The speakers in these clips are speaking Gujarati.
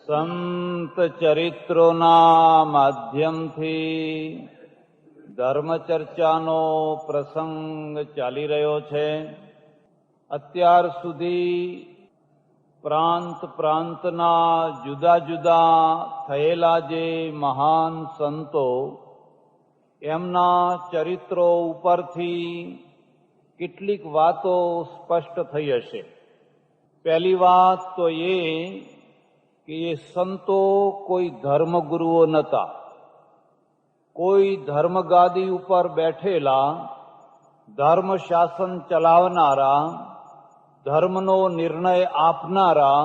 સંત ચરિત્રોના માધ્યમથી ધર્મચર્ચાનો પ્રસંગ ચાલી રહ્યો છે. અત્યાર સુધી પ્રાંતના જુદા જુદા થયેલા જે મહાન સંતો, એમના ચરિત્રો ઉપરથી કેટલીક વાતો સ્પષ્ટ થઈ હશે. પહેલી વાત તો એ કે એ સંતો કોઈ ધર્મગુરુઓ નહોતા. કોઈ ધર્મગાદી ઉપર બેઠેલા, ધર્મ શાસન ચલાવનારા, ધર્મનો નિર્ણય આપનારા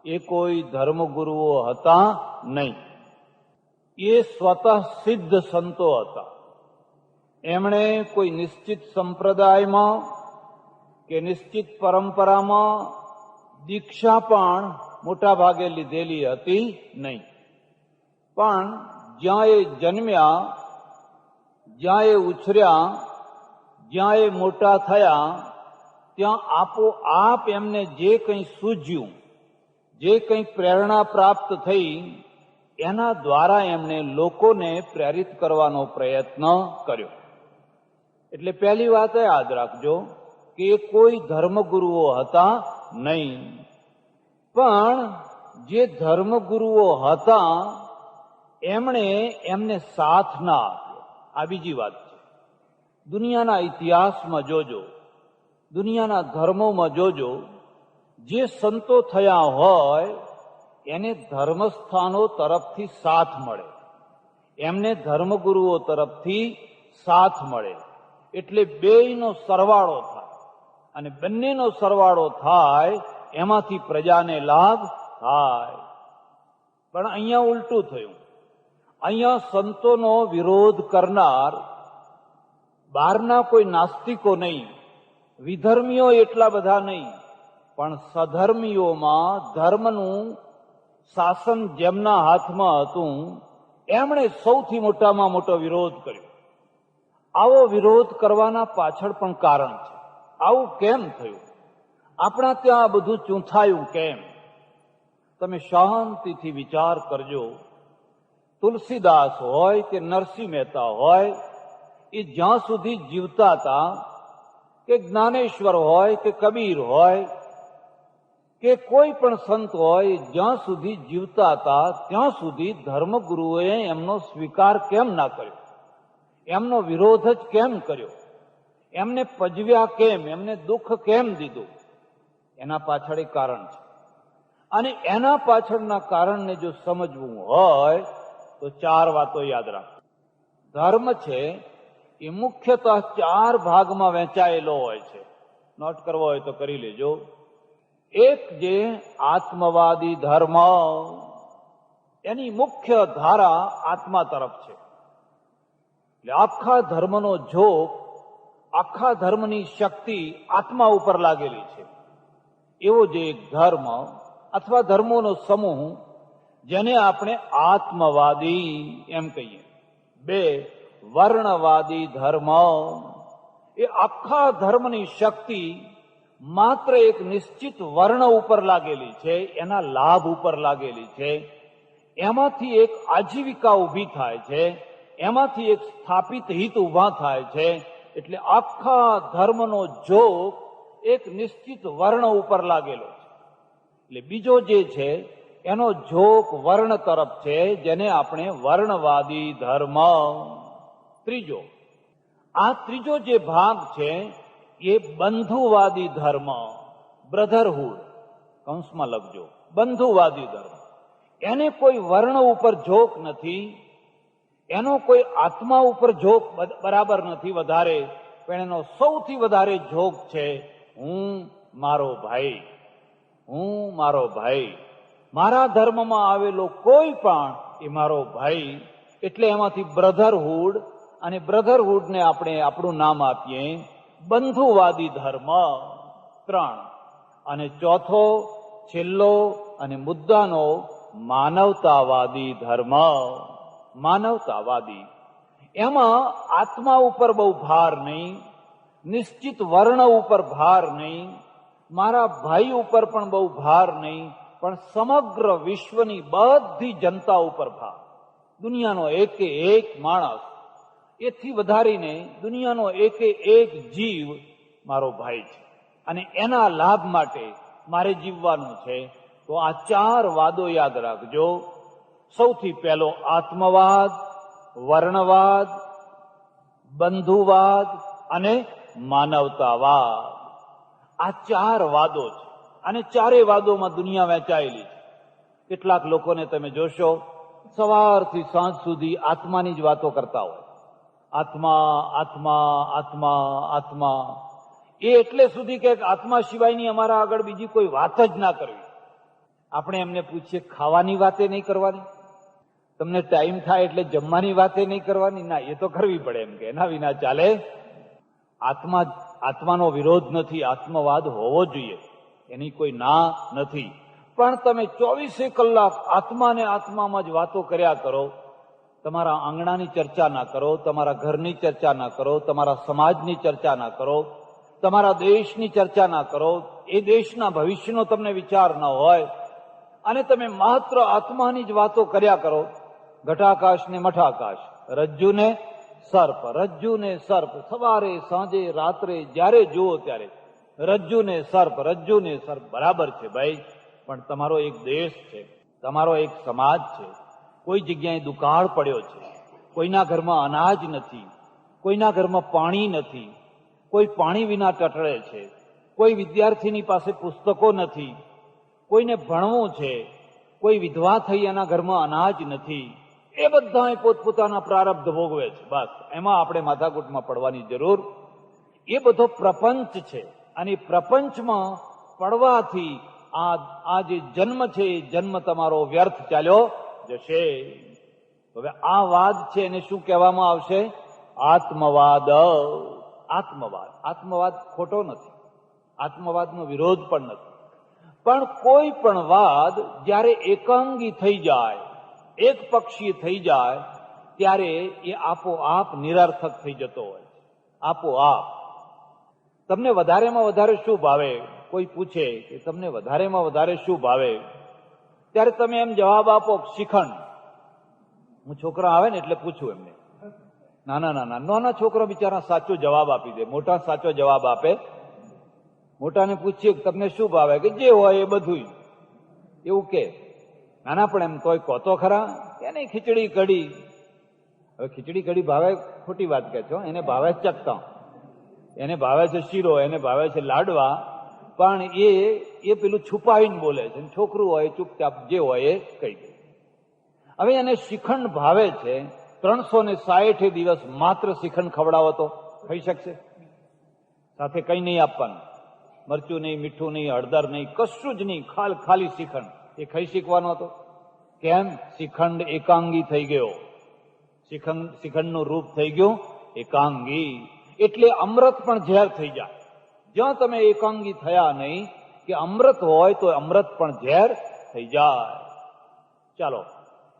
એ કોઈ ધર્મગુરુઓ હતા નહીં. એ સ્વતઃ સિદ્ધ સંતો હતા. એમણે કોઈ નિશ્ચિત સંપ્રદાયમાં કે નિશ્ચિત પરંપરામાં દીક્ષા પણ મોટા ભાગે લીધેલી હતી નહીં. પણ જ્યાં એ જન્મ્યા, જ્યાં એ ઉછર્યા, જ્યાં એ મોટા થયા, ત્યાં આપોઆપ એમને જે કંઈ સૂઝ્યું, જે કંઈ પ્રેરણા પ્રાપ્ત થઈ, એના દ્વારા એમણે લોકોને પ્રેરિત કરવાનો પ્રયત્ન કર્યો. એટલે પહેલી વાત એ યાદ રાખજો કે એ કોઈ ધર્મગુરુઓ હતા નહીં. પણ જે ધર્મગુરુઓ હતા એમણે એમને સાથ ના આપ્યો. આ બીજી વાત છે. દુનિયાના ઇતિહાસમાં જોજો, દુનિયાના ધર્મોમાં જોજો, જે સંતો થયા હોય એને ધર્મસ્થાનો તરફથી સાથ મળે, એમને ધર્મગુરુઓ તરફથી સાથ મળે. એટલે બેયનો સરવાળો થાય, અને બંનેનો સરવાળો થાય એમાંથી પ્રજાને લાભ થાય. પણ અહીંયા ઉલટું થયું. અહીંયા સંતોનો વિરોધ કરનાર બહારના કોઈ નાસ્તિકો નહીં, વિધર્મીઓ એટલા બધા નહીં, પણ સધર્મીઓમાં ધર્મનું શાસન જેમના હાથમાં હતું એમણે સૌથી મોટામાં મોટો વિરોધ કર્યો. આવો વિરોધ કરવાના પાછળ પણ કારણ છે. આવું કેમ થયું? આપણા ત્યાં આ બધું ચૂંથાયું કેમ? તમે શાંતિથી વિચાર કરજો. તુલસીદાસ હોય કે નરસિંહ મહેતા હોય, એ જ્યાં સુધી જીવતા હતા, કે જ્ઞાનેશ્વર હોય કે કબીર હોય કે કોઈ પણ સંત હોય, જ્યાં સુધી જીવતા હતા ત્યાં સુધી ધર્મગુરુએ એમનો સ્વીકાર કેમ ના કર્યો? એમનો વિરોધ જ કેમ કર્યો? એમને પજવ્યા કેમ? એમને દુઃખ કેમ દીધું? એના પાછળ એક કારણ છે. અને એના પાછળના કારણને જો સમજવું હોય તો ચાર વાતો યાદ રાખો. ધર્મ છે એ મુખ્યતઃ ચાર ભાગમાં વહેંચાયેલો હોય છે. નોટ કરવો હોય તો કરી લેજો. એક જે આત્મવાદી ધર્મ, એની મુખ્ય ધારા આત્મા તરફ છે. એટલે આખા ધર્મનો ઝોક, આખા ધર્મની શક્તિ આત્મા ઉપર લાગેલી છે. એવો જે એક ધર્મ અથવા ધર્મોનો સમૂહ, જેને આપણે આત્મવાદી એમ કહીએ. બે, વર્ણવાદી ધર્મ. એ આખા ધર્મની શક્તિ માત્ર એક નિશ્ચિત વર્ણ ઉપર લાગેલી છે, એના લાભ ઉપર લાગેલી છે. એમાંથી એક આજીવિકા ઊભી થાય છે, એમાંથી એક સ્થાપિત હિત ઊભા થાય છે. એટલે આખા ધર્મનો જોગ એક નિશ્ચિત વર્ણ ઉપર લાગેલો છે. એટલે બીજો જે છે એનો ઝોક વર્ણ તરફ છે, જેને આપણે વર્ણવાદી ધર્મ. ત્રીજો, આ ત્રીજો જે ભાગ છે એ બંધુવાદી ધર્મ, બ્રધરહુડ કૌંસમાં લખજો, બંધુવાદી ધર્મ. એને કોઈ વર્ણ ઉપર ઝોક નથી, એનો કોઈ આત્મા ઉપર ઝોક બરાબર નથી વધારે, પણ એનો સૌથી વધારે ઝોક છે હું મારો ભાઈ, હું મારો ભાઈ. મારા ધર્મમાં આવેલો કોઈ પણ એ મારો ભાઈ. એટલે એમાંથી બ્રધરહુડ, અને બ્રધરહુડને આપણે આપણું નામ આપીએ બંધુવાદી ધર્મ. ત્રણ. અને ચોથો, છેલ્લો અને મુદ્દાનો માનવતાવાદી ધર્મ. માનવતાવાદી, એમાં આત્મા ઉપર બહુ ભાર નહીં, નિશ્ચિત વર્ણ ઉપર ભાર નહીં, મારા ભાઈ ઉપર પણ બહુ ભાર નહીં, પણ સમગ્ર વિશ્વની બધી જનતા ઉપર ભાર. દુનિયાનો એકે એક માણસ, એથી વધારીને દુનિયાનો એકે એક જીવ મારો ભાઈ છે અને એના લાભ માટે મારે જીવવાનું છે. તો આ 4 વાદો યાદ રાખજો. સૌથી પહેલો આત્મવાદ, વર્ણવાદ, બંધુવાદ અને માનવતાવાદ. આ 4 વાદો છે અને 4 વાદોમાં દુનિયા વહેંચાયેલી છે. કેટલાક લોકોને તમે જોશો સવારથી સાંજ સુધી આત્માની જ વાતો કરતા હોય. આત્મા આત્મા આત્મા આત્મા. એ એટલે સુધી કે આત્મા સિવાયની અમારા આગળ બીજી કોઈ વાત જ ના કરવી. આપણે એમને પૂછીએ ખાવાની વાતે નહીં કરવાની, તમને ટાઈમ થાય એટલે જમવાની વાતે નહીં કરવાની? ના, એ તો કરવી પડે એમ કે એના વિના ચાલે. આત્માનો વિરોધ નથી, આત્મવાદ હોવો જોઈએ, એની કોઈ ના નથી. પણ તમે 24 કલાક આત્માને આત્મામાં જ વાતો કર્યા કરો, તમારા આંગણાની ચર્ચા ના કરો, તમારા ઘરની ચર્ચા ના કરો, તમારા સમાજની ચર્ચા ના કરો, તમારા દેશની ચર્ચા ના કરો, એ દેશના ભવિષ્યનો તમને વિચાર ન હોય અને તમે માત્ર આત્માની જ વાતો કર્યા કરો. ઘટાકાશ ને મઠાકાશ, રજ્જુ ને સર્પ, રજ્જુ ને સર્પ. સવારે સાંજે રાત્રે જ્યારે જુઓ ત્યારે રજ્જુ ને સર્પ, રજ્જુ ને સર્પ. બરાબર છે ભાઈ, પણ તમારો એક દેશ છે, તમારો એક સમાજ છે, કોઈ જગ્યાએ દુકાળ પડ્યો છે, કોઈના ઘરમાં અનાજ નથી, કોઈના ઘરમાં પાણી નથી, કોઈ પાણી વિના ટટળે છે, કોઈ વિદ્યાર્થીની પાસે પુસ્તકો નથી, કોઈને ભણવું છે, કોઈ વિધવા થઈ એના ઘરમાં અનાજ નથી. એ બધા પોતપોતાના પ્રારબ્ધ ભોગવે છે. બસ એમાં આપણે માથાકૂટમાં પડવાની જરૂર. એ બધો પ્રપંચ છે અને પ્રપંચમાં પડવાથી આ જે જન્મ છે એ જન્મ તમારો વ્યર્થ ચાલ્યો જશે. હવે આ વાદ છે એને શું કહેવામાં આવશે? આત્મવાદ. આત્મવાદ. આત્મવાદ ખોટો નથી, આત્મવાદનો વિરોધ પણ નથી. પણ કોઈ પણ વાદ જ્યારે એકાંગી થઈ જાય, એક પક્ષીય થઈ જાય, ત્યારે એ આપોઆપ નિરર્થક થઈ જતો હોય. આપોઆપ. તમને વધારેમાં વધારે શું ભાવે? કોઈ પૂછે કે તમને વધારેમાં વધારે શું ભાવે, ત્યારે તમે એમ જવાબ આપો શ્રીખંડ. હું છોકરા આવે ને એટલે પૂછું એમને. નાના છોકરા બિચારા સાચો જવાબ આપી દે, મોટા સાચો જવાબ આપે. મોટાને પૂછીએ તમને શું ભાવે, કે જે હોય એ બધું એવું કે. નાના પણ એમ તોય કહો તો ખરા કે નહીં ખીચડી કઢી. હવે ખીચડી કઢી ભાવે ખોટી વાત કહે છો, એને ભાવે ચકતા, એને ભાવે છે શીરો, એને ભાવે છે લાડવા, પણ એ પેલું છુપાવીને બોલે છે. છોકરું હોય ચૂપચાપ જે હોય એ કહી દે. હવે એને શ્રીખંડ ભાવે છે, 360 દિવસ માત્ર શ્રીખંડ ખવડાવો તો ખાઈ શકશે? સાથે કઈ નહીં આપવાનું, મરચું નહીં, મીઠું નહીં, હળદર નહીં, કશું જ નહીં, ખાલી શ્રીખંડ. એ ખાઈ શીખવાનો હતો? કેમ? શ્રીખંડ એકાંગી થઈ ગયો. શ્રીખંડનું રૂપ થઈ ગયું એકાંગી. એટલે અમૃત પણ ઝેર થઈ જાય. જ્યાં તમે એકાંગી થયા નહીં કે અમૃત હોય તો અમૃત પણ ઝેર થઈ જાય. ચાલો,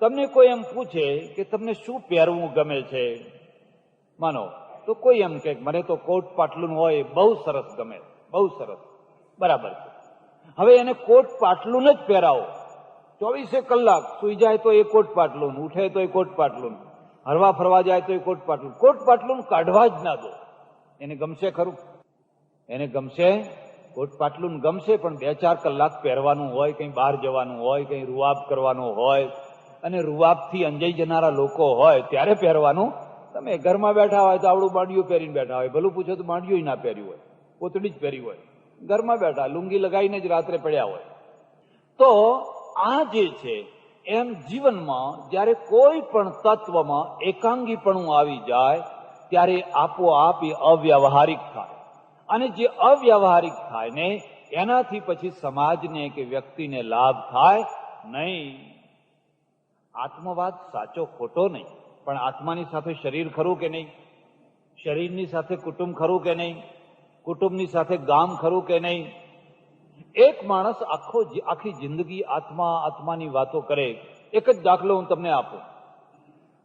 તમને કોઈ એમ પૂછે કે તમને શું પહેરવું ગમે છે, માનો તો કોઈ એમ કે મને તો કોટ પાટલું હોય બહુ સરસ ગમે, બહુ સરસ. બરાબર છે. હવે એને કોટ પાટલું જ પહેરાવો. 24 કલાક સુઈ જાય તો એ કોટ પાટલું, ઉઠે તો એ કોટ પાટલું, હરવા ફરવા જાય તો એ કોટ પાટલું. કોટ પાટલું કાઢવા જ ના દો. એને ગમશે ખરું? એને ગમશે? કોટ પાટલું ગમશે, પણ 2-4 કલાક પહેરવાનું હોય, કંઈ બહાર જવાનું હોય, કંઈ રૂવાબ કરવાનું હોય અને રૂવાબથી અંજાઈ જનારા લોકો હોય ત્યારે પહેરવાનું. તમે ઘરમાં બેઠા હોય તો આવડું માંડિયું પહેરીને બેઠા હોય, ભલું પૂછો તો માંડિયું ના પહેર્યું હોય, પોતડી જ પહેરી હોય, ઘરમાં બેઠા લુંગી લગાવીને જ રાત્રે પડ્યા હોય. તો આ જે છે એમ જીવનમાં જ્યારે કોઈ પણ તત્વમાં એકાંગીપણું આવી જાય ત્યારે આપોઆપ એ અવ્યાવહારિક થાય. અને જે અવ્યાવહારિક થાય ને એનાથી પછી સમાજને કે વ્યક્તિને લાભ થાય નહીં. આત્મવાદ સાચો ખોટો નહીં, પણ આત્માની સાથે શરીર ખરું કે નહીં? શરીરની સાથે કુટુંબ ખરું કે નહીં? કુટુંબની સાથે ગામ ખરું કે નહીં? એક માણસ આખી જિંદગી આત્માની વાતો કરે. એક જ દાખલો હું તમને આપું.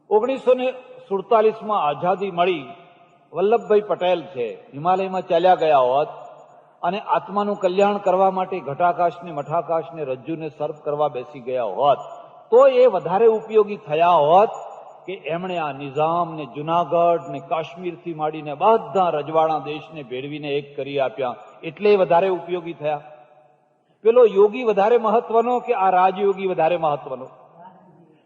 1947 આઝાદી મળી, વલ્લભભાઈ પટેલ છે, હિમાલયમાં ચાલ્યા ગયા હોત અને આત્માનું કલ્યાણ કરવા માટે ઘટાકાશને મઠાકાશને રજ્જુને સર્પ કરવા બેસી ગયા હોત તો એ વધારે ઉપયોગી થયા હોત કે એમણે આ નિઝામ ને જુનાગઢ ને કાશ્મીરથી માંડીને બધા રજવાડા દેશને ભેળવીને એક કરી આપ્યા, એટલે વધારે ઉપયોગી થયા. પેલો યોગી વધારે મહત્વનો કે આ રાજયોગી વધારે મહત્વનો?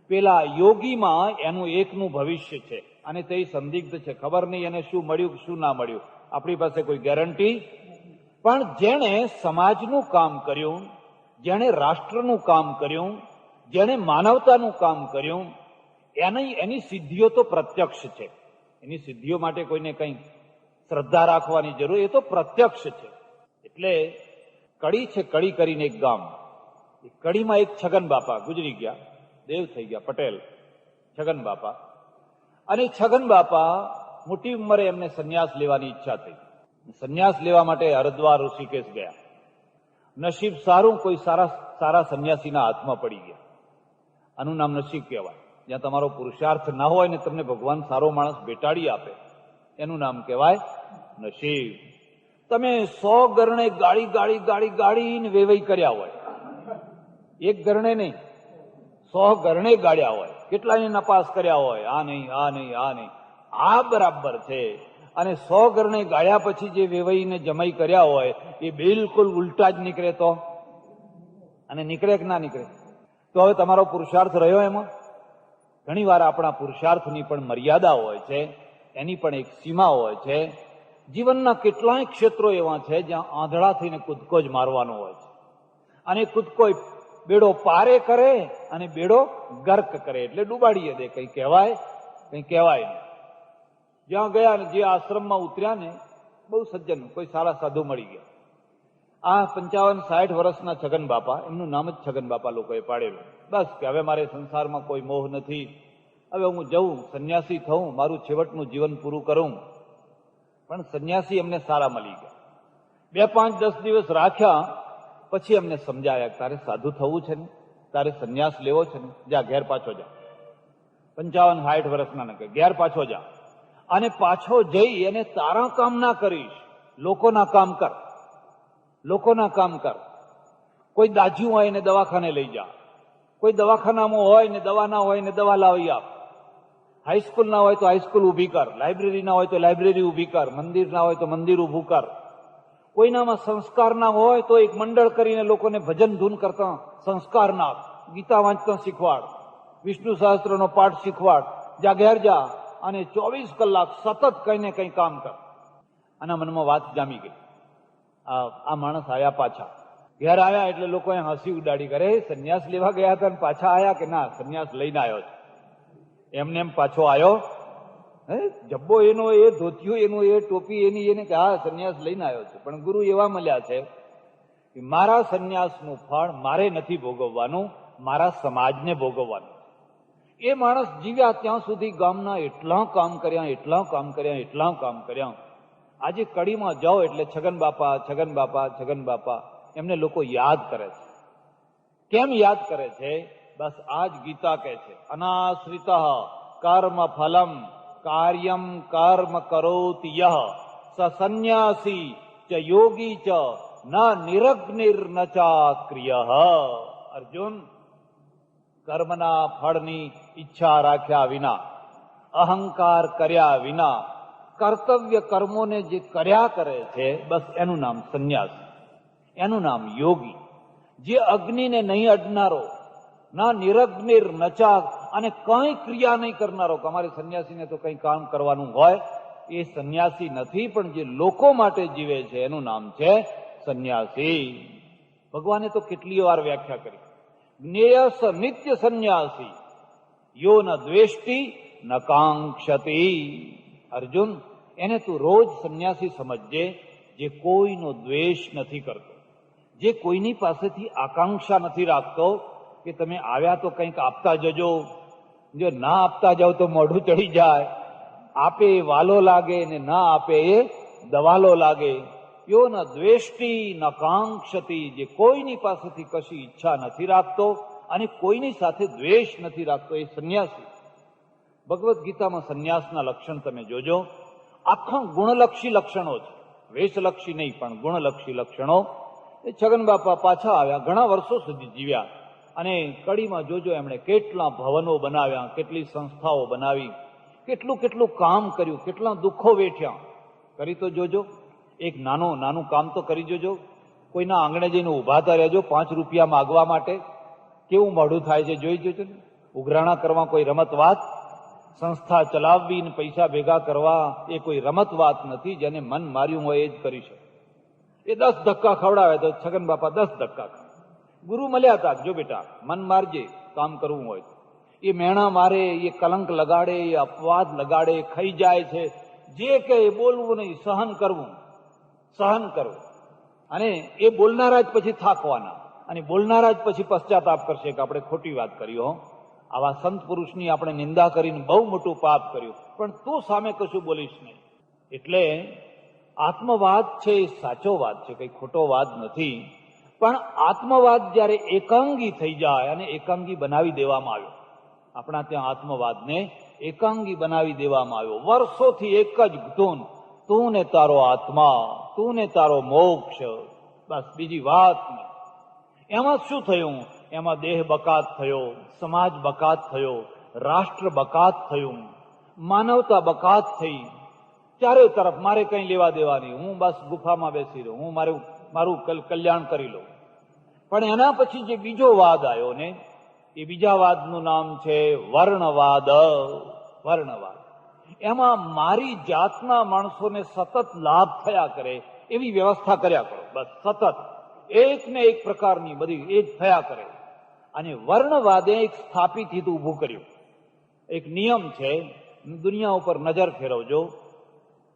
પેલા યોગીમાં એનું એકનું ભવિષ્ય છે અને તે સંદિગ્ધ છે, ખબર નહીં એને શું મળ્યું શું ના મળ્યું, આપણી પાસે કોઈ ગેરંટી. પણ જેણે સમાજનું કામ કર્યું, જેણે રાષ્ટ્રનું કામ કર્યું, જેણે માનવતાનું કામ કર્યું, એની સિદ્ધિઓ તો પ્રત્યક્ષ છે. એની સિદ્ધિઓ માટે કોઈને કંઈ શ્રદ્ધા રાખવાની જરૂર, એ તો પ્રત્યક્ષ છે. એટલે કડી છે, કડી કરીને એક ગામ, એ કડીમાં એક છગન બાપા ગુજરી ગયા, દેવ થઈ ગયા, પટેલ છગન બાપા. અને છગન બાપા મોટી ઉંમરે એમને સંન્યાસ લેવાની ઈચ્છા થઈ. સંન્યાસ લેવા માટે હરિદ્વાર ઋષિકેશ ગયા. નસીબ સારું, કોઈ સારા સંન્યાસીના હાથમાં પડી ગયા. આનું નામ નસીબ કહેવાય. જ્યાં તમારો પુરુષાર્થ ના હોય ને તમને ભગવાન સારો માણસ બેટાડી આપે, એનું નામ કહેવાય નસીબ. તમે 100 ગરણે ગાડી વેવાઈ કર્યા હોય, એક ગરણે નહીં 100 ગરણે ગાળ્યા હોય, કેટલાને નપાસ કર્યા હોય, આ નહીં આ નહીં આ નહીં, આ બરાબર છે. અને 100 ગરણે ગાળ્યા પછી જે વેવાઈને જમાઈ કર્યા હોય એ બિલકુલ ઉલટા જ નીકળે તો, અને નીકળે કે ના નીકળે? તો હવે તમારો પુરુષાર્થ રહ્યો એમાં? ઘણી વાર આપણા પુરુષાર્થની પણ મર્યાદા હોય છે, એની પણ એક સીમા હોય છે. જીવનના કેટલાય ક્ષેત્રો એવા છે જ્યાં આંધળા થઈને કૂદકો જ મારવાનો હોય છે, અને કૂદકો બેડો પારે કરે અને બેડો ગર્ક કરે, એટલે ડૂબાડીએ દે. કંઈ કહેવાય નહીં. જ્યાં ગયા ને જે આશ્રમમાં ઉતર્યા ને, બહુ સજ્જન કોઈ સારા સાધુ મળી ગયા. આ 55-60 વર્ષના છગન બાપા, એમનું નામ જ છગન બાપા લોકોએ પાડેલું. બસ કે હવે મારે સંસારમાં કોઈ મોહ નથી, હવે હું જઉં સંન્યાસી થઉં, મારું છેવટનું જીવન પૂરું કરું. પણ સંન્યાસી એમને સારા મળી ગયા. 2, 5, 10 દિવસ રાખ્યા પછી એમને સમજાયા, તારે સાધુ થવું છે ને, તારે સંન્યાસ લેવો છે ને, જા ઘેર પાછો જા. 55-60 વર્ષના ને ઘેર પાછો જા, અને પાછો જઈ અને તારા કામ ના કરીશ, લોકોના કામ કર, લોકોના કામ કર. કોઈ દાજ્યું હોય ને દવાખાને લઈ જા, કોઈ દવાખાનામાં હોય ને દવા ના હોય ને દવા લાવી આપ, હાઈસ્કૂલ ના હોય તો હાઈસ્કૂલ ઊભી કર, લાઇબ્રેરી ના હોય તો લાઇબ્રેરી ઊભી કર, મંદિર ના હોય તો મંદિર ઊભું કર. કોઈનામાં સંસ્કાર ના હોય તો એક મંડળ કરીને લોકોને ભજન ધૂન કરતા સંસ્કાર નાખ, ગીતા વાંચતા શીખવાડ, વિષ્ણુ સહસ્ત્રનો પાઠ શીખવાડ. જા ઘેર જા અને 24 કલાક સતત કંઈ ને કંઈ કામ કર. આના મનમાં વાત જામી ગઈ. આ માણસ આયા પાછા. ઘેર આવ્યા એટલે લોકોએ હસી ઉડાડી, કરે સંન્યાસ લેવા ગયા હતા પાછા આયા કે ના, સંન્યાસ લઈને આવ્યો છે. એમને એમ પાછો આવ્યો, જબ્બો એનો, એ ધોતિયું એનું, એ ટોપી એની, એને કે હા સંન્યાસ લઈને આવ્યો છે. પણ ગુરુ એવા મળ્યા છે કે મારા સંન્યાસનું ફળ મારે નથી ભોગવવાનું, મારા સમાજને ભોગવવાનું. એ માણસ જીવ્યા ત્યાં સુધી ગામના એટલા કામ કર્યા. આજે કડીમાં જાઓ એટલે છગન બાપા એમને લોકો યાદ કરે છે. કેમ યાદ કરે છે? બસ આ જ ગીતા કહે છે, અનાશ્રિત કર્મ ફલમ કાર્યમ કર્મ કરોતિ યહ સ સંન્યાસી ચ યોગી ચ ન નિરગ્નિર ન ચાક્રિય. અર્જુન, કર્મના ફળની ઈચ્છા રાખ્યા વિના, અહંકાર કર્યા વિના કર્તવ્ય કર્મોને જે કર્યા કરે છે, બસ એનું નામ સંન્યાસી, એનું નામ યોગી. જે અગ્નિને નહીં અડનારો, ના નિરગ્નિર નચા, અને કઈ ક્રિયા નહીં કરનારો. અમારે સંન્યાસીને તો કઈ કામ કરવાનું હોય, એ સંન્યાસી નથી. પણ જે લોકો માટે જીવે છે એનું નામ છે સંન્યાસી. ભગવાને તો કેટલી વાર વ્યાખ્યા કરી, જ્ઞેયસ નિત્ય સંન્યાસી યો ન દ્વેષ્ટિ ન કાંક્ષતી. અર્જુન, એને તું રોજ સંન્યાસી સમજજે, જે કોઈનો દ્વેષ નથી કરતો, જે કોઈની પાસેથી આકાંક્ષા નથી રાખતો કે તમે આવ્યા તો કંઈક આપતા જજો, જો ના આપતા જાઓ તો મોઢું ચડી જાય, આપે એ વાલો લાગે ને ના આપે એ દવાલો લાગે. યો ન દ્વેષ્ટિ ન કાંક્ષતી, જે કોઈની પાસેથી કશી ઈચ્છા નથી રાખતો અને કોઈની સાથે દ્વેષ નથી રાખતો, એ સંન્યાસી. ભગવદ્ ગીતામાં સંન્યાસના લક્ષણ તમે જોજો, આખા ગુણલક્ષી લક્ષણો છે. વેશલક્ષી નહીં પણ ગુણલક્ષી લક્ષણો. એ છગન બાપા પાછા આવ્યા, ઘણા વર્ષો સુધી જીવ્યા અને કડીમાં જોજો એમણે કેટલા ભવનો બનાવ્યા, કેટલી સંસ્થાઓ બનાવી, કેટલું કેટલું કામ કર્યું, કેટલા દુઃખો વેઠ્યા. કરી તો જોજો, એક નાનું કામ તો કરી જોજો. કોઈના આંગણે જઈને ઉભા તા રહેજો 5 રૂપિયા માગવા માટે, કેવું મોઢું થાય છે જોઈ જોજો. ઉઘરાણા કરવા કોઈ રમત વાત, સંસ્થા ચલાવવી ને પૈસા ભેગા કરવા એ કોઈ રમત વાત નથી. જેને મન માર્યું હોય એ જ કરી શકે. એ 10 ધક્કા ખવડાવે તો છગન બાપા 10 ધક્કા ખાય. ગુરુ મળ્યા હતા, જો બેટા મન મારજે કામ કરવું હોય તો. એ મેણા મારે, એ કલંક લગાડે, એ અપવાદ લગાડે, ખાઈ જાય છે, જે કે એ બોલવું નહીં, સહન કરવું. અને એ બોલનારા જ પછી થાકવાના, અને બોલનારા જ પછી પશ્ચાતાપ કરશે કે આપણે ખોટી વાત કરી હો. આવા સંત પુરુષની આપણે નિંદા કરીને બહુ મોટું પાપ કર્યું, પણ તું સામે કશું બોલીશ નહીં. એટલે આત્મવાદ છે એ સાચો વાદ છે, કઈ ખોટો વાદ નથી. પણ આત્મવાદ જયારે એકાંગી થઈ જાય અને એકાંગી બનાવી દેવામાં આવ્યો, આપણા ત્યાં આત્મવાદને એકાંગી બનાવી દેવામાં આવ્યો. વર્ષોથી એક જ ધૂન, તું ને તારો આત્મા, તું ને તારો મોક્ષ, બસ બીજી વાત નહીં. એમાં શું થયું? એમાં દેહ બકાત થયો, સમાજ બકાત થયો, રાષ્ટ્ર બકાત થયું, માનવતા બકાત થઈ. ચારે તરફ મારે કઈ લેવા દેવા નહીં, હું બસ ગુફામાં બેસી રહું, હું મારું કલ્યાણ કરી લઉં. પણ એના પછી જે બીજો વાદ આવ્યો ને, એ બીજા વાદનું નામ છે વર્ણવાદ. એમાં મારી જાતના માણસોને સતત લાભ થયા કરે એવી વ્યવસ્થા કર્યા કરો, બસ સતત એક ને એક પ્રકારની બધી એ જ થયા કરે. અને વર્ણવાદે એક સ્થાપિત હિત ઉભું કર્યું. એક નિયમ છે, દુનિયા ઉપર નજર ફેરવજો,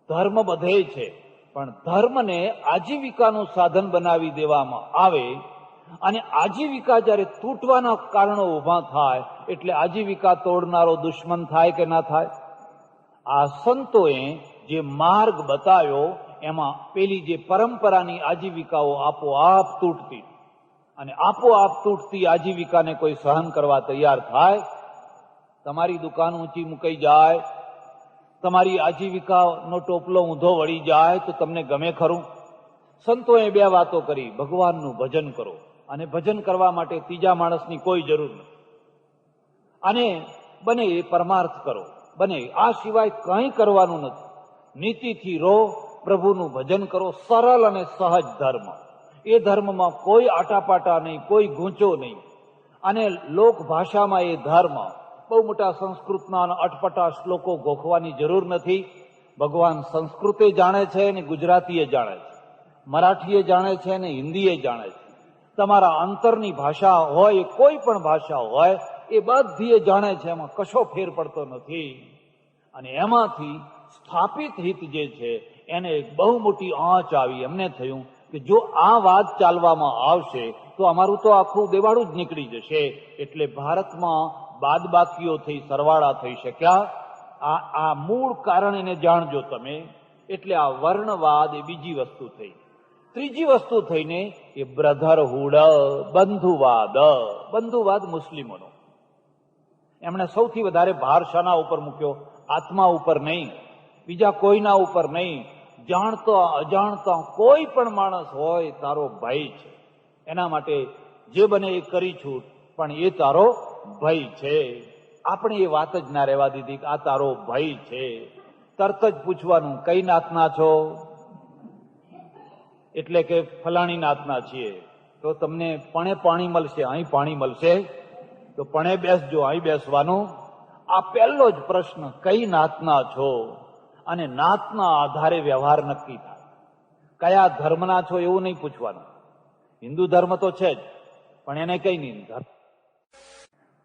ધર્મ બધે છે, પણ ધર્મને આજીવિકાનું સાધન બનાવી દેવામાં આવે અને આજીવિકા જયારે તૂટવાના કારણો ઉભા થાય એટલે આજીવિકા તોડનારો દુશ્મન થાય કે ના થાય? આ સંતોએ જે માર્ગ બતાવ્યો એમાં પેલી જે પરંપરાની આજીવિકાઓ આપોઆપ તૂટતી, અને આપોઆપ તૂટતી આજીવિકાને કોઈ સહન કરવા તૈયાર થાય? તમારી દુકાન ઊંચી મુકાઈ જાય, તમારી આજીવિકાનો ટોપલો ઊંધો વળી જાય તો તમને ગમે ખરું? સંતોએ 2 વાતો કરી, ભગવાનનું ભજન કરો, અને ભજન કરવા માટે ત્રીજા માણસની કોઈ જરૂર નથી, અને બને એ પરમાર્થ કરો, બને આ સિવાય કંઈ કરવાનું નથી. નીતિથી રહો, પ્રભુનું ભજન કરો. સરળ અને સહજ ધર્મ. એ ધર્મમાં કોઈ આટાપાટા નહીં, કોઈ ગૂંચો નહીં, અને લોક ભાષામાં એ ધર્મ. બહુ મોટા સંસ્કૃતના અટપટા શ્લોકો ગોખવાની જરૂર નથી. ભગવાન સંસ્કૃતે જાણે છે ને ગુજરાતીએ જાણે છે, મરાઠીએ જાણે છે ને હિન્દીએ જાણે છે. તમારા અંતરની ભાષા હોય, કોઈ પણ ભાષા હોય, એ બધી જાણે છે, એમાં કશો ફેર પડતો નથી. અને એમાંથી સ્થાપિત હિત જે છે એને એક બહુ મોટી આંચ આવી. એમને થયું કે જો આ વાત ચાલવામાં આવશે તો અમારું તો આખું દેવાળું જ નીકળી જશે. એટલે ભારતમાં બાદબાકીઓ થઈ, સરવાળા થઈ શક્યા. આ મૂળ કારણ એને જાણજો તમે. એટલે આ વર્ણવાદ એ બીજી વસ્તુ થઈ. ત્રીજી વસ્તુ થઈને એ બ્રધરહુડ, બંધુવાદ મુસ્લિમોનો. એમણે સૌથી વધારે ભાર શાના ઉપર મૂક્યો? આત્મા ઉપર નહીં, બીજા કોઈના ઉપર નહીં. જાણતા અજાણતા કોઈ પણ માણસ હોય તારો ભાઈ છે, એના માટે જે બને એ કરી છૂટ, પણ એ તારો ભાઈ છે. આપણે એ વાત જ ના રહેવા દીધી કે આ તારો ભાઈ છે. તરત જ પૂછવાનું, કઈ નાતના છો? એટલે કે ફલાણી નાતના છીએ. તો તમને પણે પાણી મળશે, અહીં પાણી મળશે? તો પણે બેસજો, અહીં બેસવાનું. આ પહેલો જ પ્રશ્ન, કઈ નાતના છો? અને નાતના આધારે વ્યવહાર નક્કી થાય. કયા ધર્મના છો એવું નહીં પૂછવાનું. હિન્દુ ધર્મ તો છે જ, પણ એને કઈ નહીં.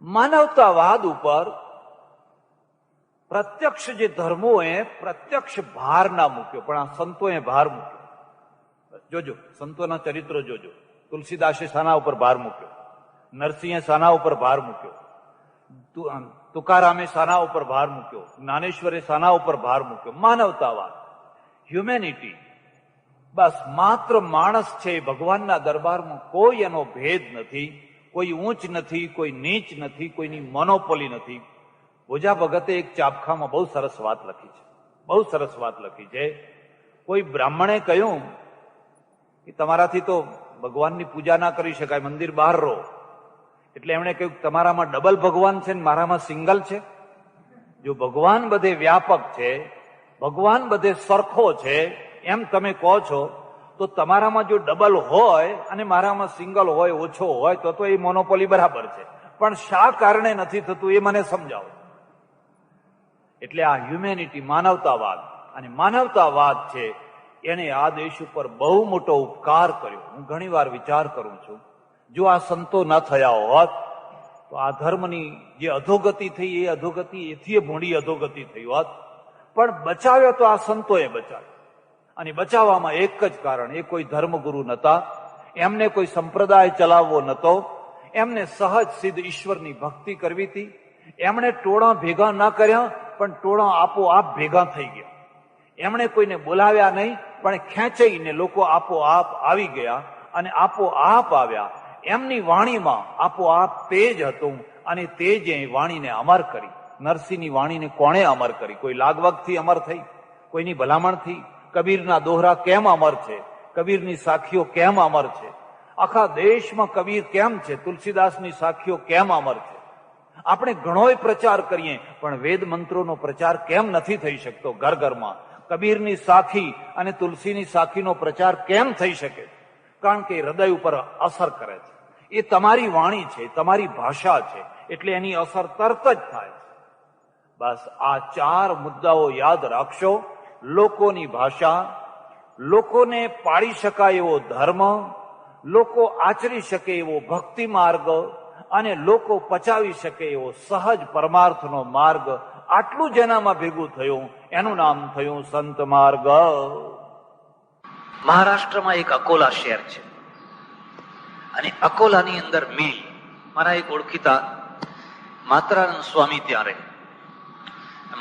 માનવતાવાદ ઉપર પ્રત્યક્ષ જે ધર્મોએ પ્રત્યક્ષ ભાર ના મૂક્યો, પણ આ સંતોએ ભાર મૂક્યો. જોજો, સંતોના ચરિત્રો જોજો. તુલસીદાસે શાના ઉપર ભાર મૂક્યો? નરસિંહે શાના ઉપર ભાર મૂક્યો? તુકારામે શાના ઉપર ભાર મૂક્યો? જ્ઞાનેશ્વરે શાના ઉપર ભાર મૂક્યો? માનવતાવાદ, હ્યુમેનિટી. બસ માત્ર માણસ છે. ભગવાનના દરબારમાં કોઈ એનો ભેદ નથી, કોઈ ઊંચ નથી, કોઈ નીચ નથી, કોઈની મોનોપોલી નથી. ભોજા ભગતે એક ચાપખામાં બહુ સરસ વાત લખી છે, બહુ સરસ વાત લખી છે. કોઈ બ્રાહ્મણે કહ્યું કે તમારાથી તો ભગવાનની પૂજા ના કરી શકાય, મંદિર બહાર રહો. એટલે એમણે કહ્યું તમારામાં ડબલ ભગવાન છે ને મારામાં સિંગલ છે. જો ભગવાન બધે વ્યાપક છે, ભગવાન બધે સરખો છે એમ તમે કહો છો, તો તમારામાં જો ડબલ હોય અને મારામાં સિંગલ હોય, ઓછો હોય, તો એ મોનોપોલી બરાબર છે. પણ શા કારણે નથી થતું એ મને સમજાવો. એટલે આ હ્યુમેનિટી, માનવતાવાદ, અને માનવતાવાદ છે એને આ દેશ ઉપર બહુ મોટો ઉપકાર કર્યો. હું ઘણી વાર વિચાર કરું છું, જો આ સંતો ન થયા હોત તો આ ધર્મની જે અધોગતિ થઈ એ અધોગતિ એથી મોડી અધોગતિ થઈ હોત. પણ બચાવ્યો તો આ સંતોએ બચાવ્યો. અને બચાવવામાં એક જ કારણ, એ કોઈ ધર્મગુરુ નહોતા, એમને કોઈ સંપ્રદાય ચલાવવો નહોતો, એમને સહજ સિદ્ધ ઈશ્વરની ભક્તિ કરવી હતી. એમણે ટોળા ભેગા ન કર્યા, પણ ટોળા આપોઆપ ભેગા થઈ ગયા. એમણે કોઈને બોલાવ્યા નહીં, પણ ખેંચાઈને લોકો આપોઆપ આવી ગયા અને આપોઆપ આવ્યા. એમની વાણીમાં આપોઆપ તેજ હતું અને તેજે વાણીને અમર કરી. નરસિંહની વાણીને કોણે અમર કરી? કોઈ લાગવગથી અમર થઈ? કોઈની ભલામણથી? કબીરના દોહરા કેમ અમર છે? કબીરની સાખીઓ કેમ અમર છે? આખા દેશમાં કબીર કેમ છે? તુલસીદાસની સાખીઓ કેમ અમર છે? આપણે ઘણોય પ્રચાર કરીએ, પણ વેદ મંત્રોનો પ્રચાર કેમ નથી થઈ શકતો ઘર ઘરમાં? કબીરની સાખી અને તુલસીની સાખીનો પ્રચાર કેમ થઈ શકે? કારણ કે હૃદય ઉપર અસર કરે છે. એ તમારી વાણી છે, તમારી ભાષા છે, એટલે એની અસર તરત જ થાય છે. બસ આ ચાર મુદ્દાઓ યાદ રાખશો. લોકોની ભાષા, લોકોને પાળી શકાય એવો ધર્મ, લોકો આચરી શકે એવો ભક્તિ માર્ગ, અને લોકો પચાવી શકે એવો સહજ પરમાર્થનો માર્ગ, આટલું જેનામાં ભેગું થયું એનું નામ થયું સંત માર્ગ. મહારાષ્ટ્રમાં એક અકોલા શહેર છે, અને અકોલાની અંદર મિલ, મારા એક ઓળખીતા માત્રાનંદ સ્વામી ત્યાં રહે.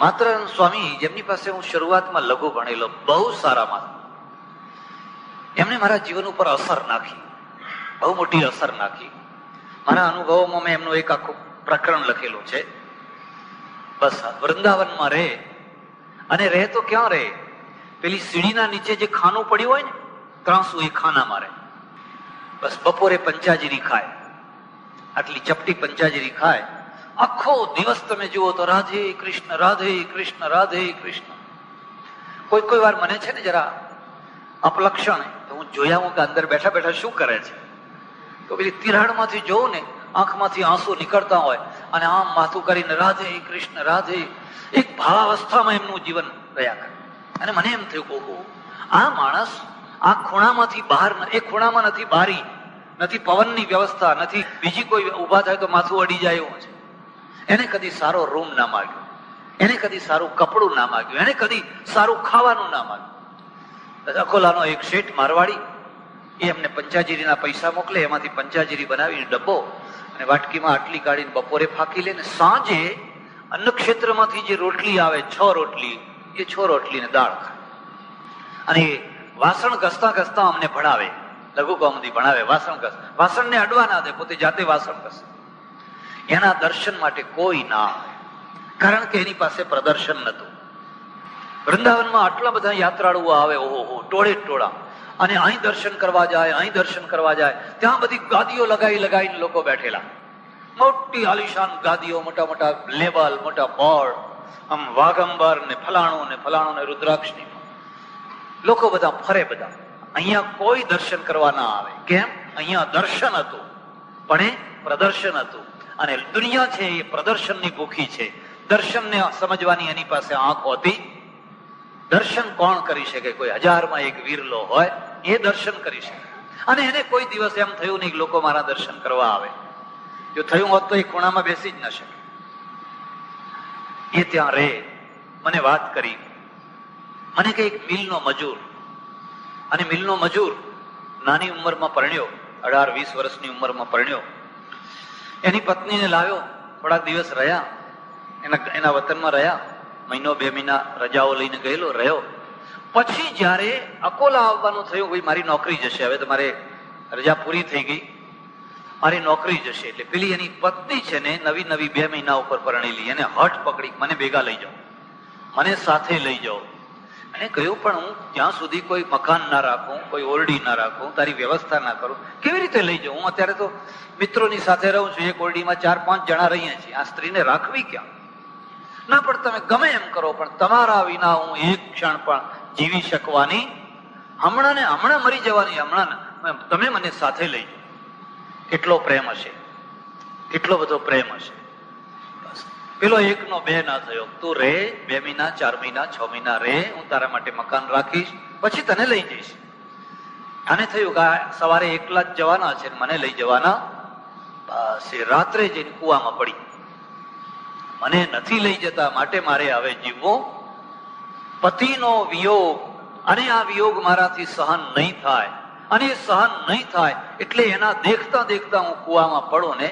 માત્રાનંદ સ્વામી, જેમની પાસે હું શરૂઆતમાં લઘુ ભણેલો, બહુ સારામાં, એમને મારા જીવન ઉપર અસર નાખી, બહુ મોટી અસર નાખી. મારા અનુભવોમાં મેં એમનું એક આખું પ્રકરણ લખેલું છે. બસ વૃંદાવનમાં રહે, અને રહે તો ક્યાં રહે? પેલી સીડીના નીચે જે ખાનું પડ્યું હોય ને, ત્રાંસુ, એ ખાનામાં રહે. બસ બપોરે પંચાજીરી ખાય, આટલી ચપટી પંચાજીરી ખાય. આખો દિવસ તમે જુઓ તો રાધે કૃષ્ણ, રાધે કૃષ્ણ, રાધે કૃષ્ણ. કોઈ કોઈ વાર મને છે ને જરા અપલક્ષણ, તો હું જોયા હું કે અંદર બેઠા બેઠા શું કરે છે. તો પેલી તિરાડમાંથી જોઉં ને, આંખમાંથી આંસુ નીકળતા હોય, અને આમ માથું કરીને રાધે કૃષ્ણ, રાધે, એક ભાવાવસ્થામાં એમનું જીવન રહ્યા કરે. અને મને એમ થયું, ઓહો, આ માણસ આ ખૂણામાંથી બહાર, એ ખૂણામાં નથી બારી, નથી પવનની વ્યવસ્થા, નથી બીજી કોઈ ઉભા થાય તો માથું અડી જાય એવું છે. એને કદી સારો રૂમ ના માગ્યો, એને કદી સારું કપડું ના માગ્યું, એને કદી સારું ખાવાનું ના માગ્યું. અકોલાનો એક શેઠ મારવાડી, એ એમને પંચાજીરીના પૈસા મોકલે, એમાંથી પંચાજીરી બનાવીને ડબ્બો અને વાટકીમાં આટલી કાઢીને બપોરે ફાંકી લે, ને સાંજે અન્નક્ષેત્રમાંથી જે રોટલી આવે, 6 રોટલી, એ 6 રોટલીને દાળ ખાય. અને વાસણ ઘસતા ઘસતા અમને ભણાવે, લઘુ કૌમુદી ભણાવે. વાસણને અડવા ના દે, પોતે જાતે વાસણ ઘસે. એના દર્શન માટે કોઈ ના આવે, કારણ કે એની પાસે પ્રદર્શન નતું. વૃંદાવનમાં આટલા બધા યાત્રાળુઓ આવે, ઓહો, ટોળે ટોળા, અને અહીં દર્શન કરવા જાય, અહીં દર્શન કરવા જાય. ત્યાં બધી ગાદીઓ લગાવીને લોકો બેઠેલા, મોટી આલિશાન ગાદીઓ, મોટા મોટા લેબલ, મોટા બોર્ડ, આમ વાઘંબર ને ફલાણું ને રુદ્રાક્ષની લોકો બધા ફરે. બધા અહીંયા કોઈ દર્શન કરવા ના આવે. કેમ? અહીંયા દર્શન હતું, પણ એ પ્રદર્શન હતું. અને દુનિયા છે એ પ્રદર્શનની ભૂખી છે. દર્શનને સમજવાની એની પાસે આંખ હોતી. દર્શન કોણ કરી શકે? કોઈ 1000માં એક વીરલો હોય, એ દર્શન કરી શકે. અને એને કોઈ દિવસ એમ થયું નહીં કે લોકો મારા દર્શન કરવા આવે. જો થયું હોત તો એ ખૂણામાં બેસી જ ન શકે. એ ત્યાં રહે. મને વાત કરી, મને કે એક મિલનો મજૂર, અને મિલનો મજૂર નાની ઉંમરમાં પરણ્યો, 18-20 વર્ષની ઉંમરમાં પરણ્યો. એની પત્નીને લાવ્યો, થોડાક દિવસ રહ્યા, એના વતનમાં રહ્યા, 1-2 મહિના રજાઓ લઈને ગયેલો, રહ્યો. પછી જયારે અકોલા આવવાનું થયું, ભાઈ મારી નોકરી જશે, હવે તમારે રજા પૂરી થઈ ગઈ, મારી નોકરી જશે. એટલે પેલી એની પત્ની છે ને, નવી 2 મહિના ઉપર પરણેલી, એને હઠ પકડી, મને ભેગા લઈ જાઓ, મને સાથે લઈ જાઓ. એને કહ્યું, પણ હું જ્યાં સુધી કોઈ મકાન ના રાખું, કોઈ ઓરડી ના રાખું, તારી વ્યવસ્થા ના કરું, કેવી રીતે લઈ જાઉં? હું અત્યારે તો મિત્રોની સાથે રહું છું, એક ઓરડીમાં 4-5 જણા રહીએ છીએ, આ સ્ત્રીને રાખવી ક્યાં? ના, પણ તમે ગમે એમ કરો, પણ તમારા વિના હું એક ક્ષણ પણ જીવી શકવાની, હમણાં ને હમણાં મરી જવાની, હમણાં તમે મને સાથે લઈ જાઓ. કેટલો પ્રેમ હશે, કેટલો બધો પ્રેમ હશે. પેલો એકનો બે ના થયો, તું રે 2 મહિના, 4 મહિના, 6 મહિના રે, હું તારા માટે મકાન રાખીશ, પછી તને લઈ જઈશ. આને થયું કે સવારે એકલા જ જવાના છે, મને લઈ જવાના. બસ એ રાત્રે જઈને કુવામાં પડી, મને નથી લઈ જતા, માટે મારે હવે જીવવું. પતિનો વિયોગ, અને આ વિયોગ મારાથી સહન નહીં થાય, અને સહન નહીં થાય એટલે એના દેખતા દેખતા હું કુવામાં પડું ને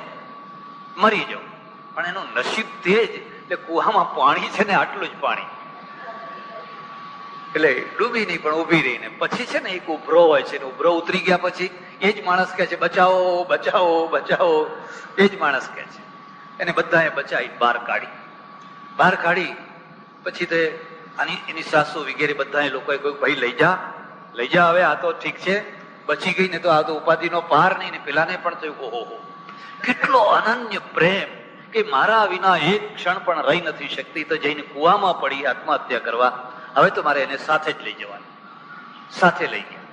મરી જાઉં. પણ એનું નસીબ તે જ, એટલે કુવામાં પાણી છે ને આટલું જ પાણી, એટલે ડૂબી નહીં પણ ઉભી રહીને પછી છે ને એક ઉભરો હોય છે, ઉભરો ઉતરી ગયા પછી એ જ માણસ કહે છે, બચાવો બચાવો બચાવો. એ જ માણસ કહે છે. એને બધાએ બચાવી બહાર કાઢી પછી તે એની સાસુ વગેરે બધા લોકોએ કહ્યું, ભાઈ લઈ જા હવે, આ તો ઠીક છે, બચી ગઈ, ને તો આ તો ઉપાધિનો પાર નહીં. ને પેલાને પણ થયું, ઓહો કેટલો અનન્ય પ્રેમ, કે મારા વિના એક ક્ષણ પણ રહી નથી શકતી, તો જઈને કુવામાં પડી આત્મહત્યા કરવા. હવે તો મારે એને સાથે જ લઈ જવાની. સાથે લઈ ગયા.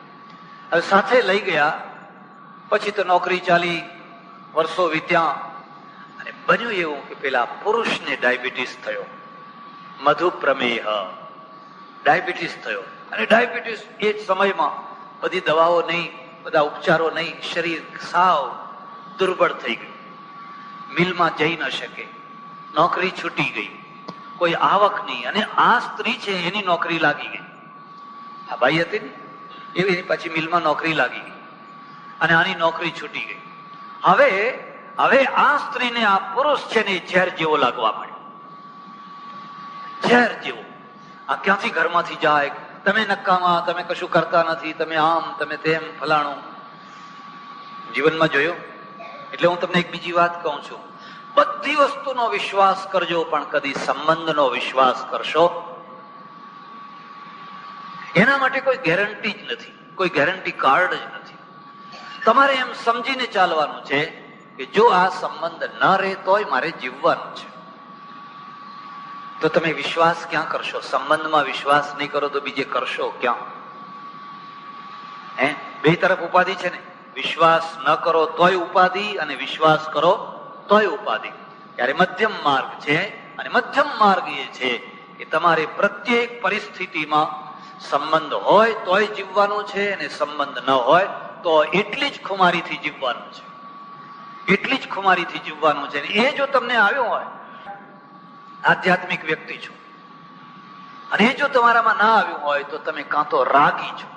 હવે સાથે લઈ ગયા પછી તો નોકરી ચાલી, વર્ષો વીત્યા, અને બન્યું એવું કે પેલા પુરુષને ડાયાબિટીસ થયો, મધુપ્રમેહ ડાયાબિટીસ થયો. અને ડાયાબિટીસ એ જ સમયમાં બધી દવાઓ નહીં, બધા ઉપચારો નહીં, શરીર સાવ દુર્બળ થઈ ગયું, મિલમાં જઈ ન શકે, નોકરી છૂટી ગઈ, કોઈ આવક નહીં. અને આ સ્ત્રી છે એની નોકરી લાગી ગઈ, આ ભાઈ હતી ને એવી પછી મિલમાં નોકરી લાગી ગઈ, અને આની નોકરી છૂટી ગઈ. હવે આ સ્ત્રીને આ પુરુષ છે ને ઝેર જેવો લાગવા માંડ્યો, ઝેર જેવો. આ ક્યાંથી ઘરમાંથી જાય, તમે નકામા, તમે કશું કરતા નથી, તમે આમ, તમે તેમ, ફલાણું. જીવનમાં જોયું. એટલે હું તમને એક બીજી વાત કહું છું, બધી વસ્તુનો વિશ્વાસ કરજો, પણ કદી સંબંધનો વિશ્વાસ કરશો. એના માટે કોઈ ગેરંટી જ નથી, કોઈ ગેરંટી કાર્ડ જ નથી. તમારે એમ સમજીને ચાલવાનું છે કે જો આ સંબંધ ન રહે તોય મારે જીવવાનું છે, તો તમે વિશ્વાસ ક્યાં કરશો? સંબંધમાં વિશ્વાસ નહીં કરો તો બીજે કરશો ક્યાં? બે તરફ ઉપાધિ છે ને, વિશ્વાસ ન કરો તોય ઉપાધિ, અને વિશ્વાસ કરો તોય ઉપાધિ. ત્યારે મધ્યમ માર્ગ છે, અને મધ્યમ માર્ગ એ છે કે તમારે પ્રત્યેક પરિસ્થિતિમાં સંબંધ હોય તોય જીવવાનું છે, અને સંબંધ ન હોય તો એટલી જ ખુમારીથી જીવવાનું છે, એટલી જ ખુમારીથી જીવવાનું છે. એ જો તમને આવ્યો હોય, આધ્યાત્મિક વ્યક્તિ છો, અને એ જો તમારામાં ના આવ્યું હોય તો તમે કાં તો રાગી છો.